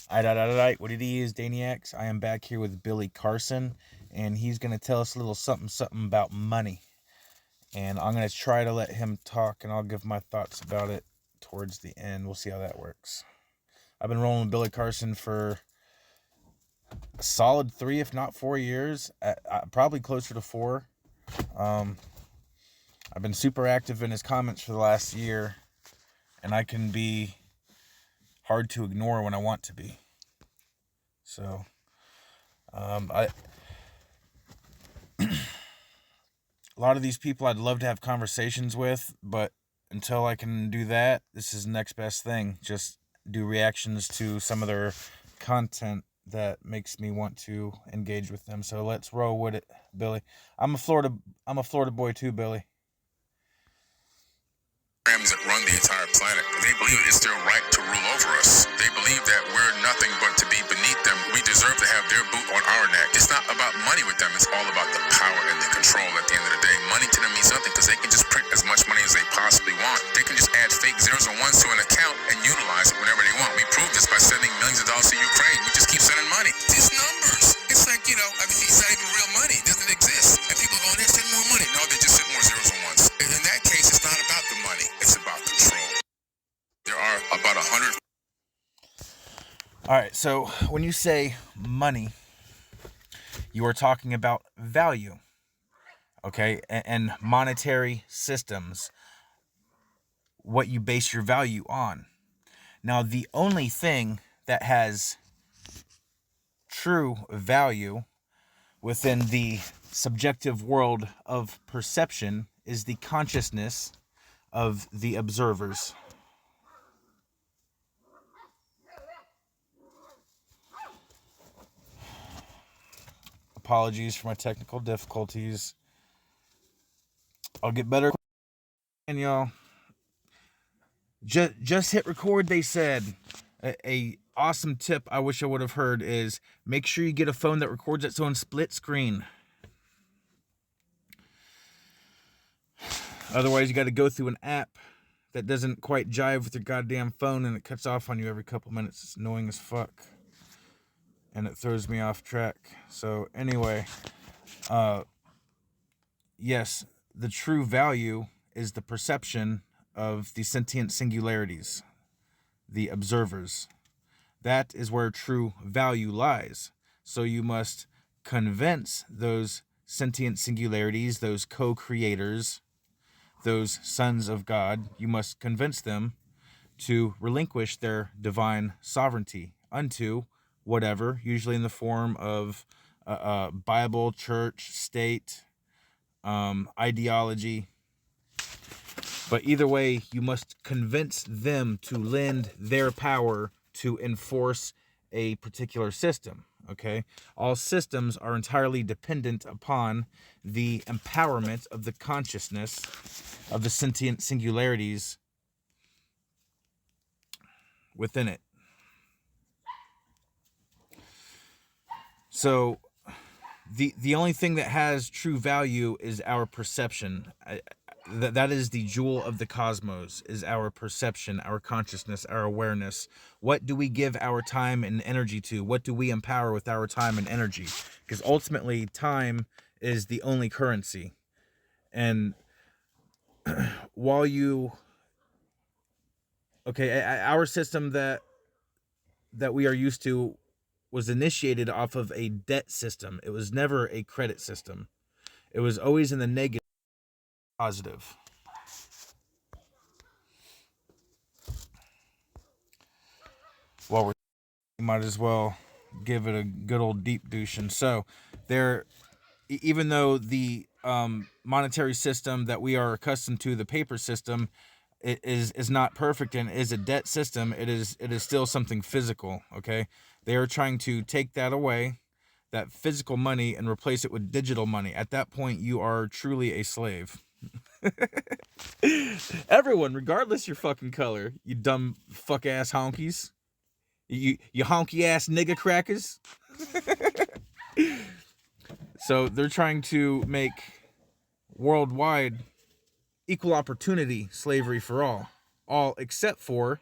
Alright. What it is, Daniacs? I am back here with Billy Carson, and he's going to tell us a little something about money. And I'm going to try to let him talk, and I'll give my thoughts about it towards the end. We'll see how that works. I've been rolling with Billy Carson for a solid 3, if not 4 years, probably closer to 4. I've been super active in his comments for the last year, and I can be hard to ignore when I want to be. So, a lot of these people I'd love to have conversations with, but until I can do that, this is the next best thing. Just do reactions to some of their content that makes me want to engage with them. So let's roll with it, Billy. I'm a Florida boy too, Billy. That run the entire planet. They believe it's their right to rule over us. They believe that we're nothing but to be beneath them. We deserve to have their boot on our neck. It's not about money with them. It's all about the power and the control at the end of the day. Money to them means nothing because they can just print as much money as they possibly want. They can just add fake zeros and ones to an account and utilize it whenever they want. We prove this by sending millions of dollars to Ukraine. We just keep sending money. These numbers. It's like, it's not even real money. It doesn't exist. And people go, they send more money. No, they just send more zeros and ones. In that case, it's not about the money. It's about control. There are about 100. All right, so when you say money, you are talking about value, okay, and monetary systems, what you base your value on. Now, the only thing that has true value within the subjective world of perception is the consciousness of the observers. Apologies for my technical difficulties. I'll get better. And y'all, just hit record, they said. A awesome tip I wish I would have heard is make sure you get a phone that records its own split screen. Otherwise, you got to go through an app that doesn't quite jive with your goddamn phone, and it cuts off on you every couple minutes. It's annoying as fuck, and it throws me off track. So anyway, yes, the true value is the perception of the sentient singularities, the observers. That is where true value lies. So you must convince those sentient singularities, those co-creators, those sons of God, you must convince them to relinquish their divine sovereignty unto whatever, usually in the form of Bible, church, state, ideology. But either way, you must convince them to lend their power to enforce a particular system, okay? All systems are entirely dependent upon the empowerment of the consciousness of the sentient singularities within it. So the only thing that has true value is our perception. That is the jewel of the cosmos, is our perception, our consciousness, our awareness. What do we give our time and energy to? What do we empower with our time and energy? Because ultimately, time is the only currency. And while our system that we are used to was initiated off of a debt system. It was never a credit system. It was always in the negative. Positive. Well, we might as well give it a good old deep douching. So, even though the monetary system that we are accustomed to, the paper system, is not perfect and is a debt system, it is still something physical. Okay, they are trying to take that away, that physical money, and replace it with digital money. At that point, you are truly a slave. Everyone, regardless your fucking color, you dumb fuck ass honkies, you honky ass nigga crackers. So they're trying to make worldwide equal opportunity slavery for all except for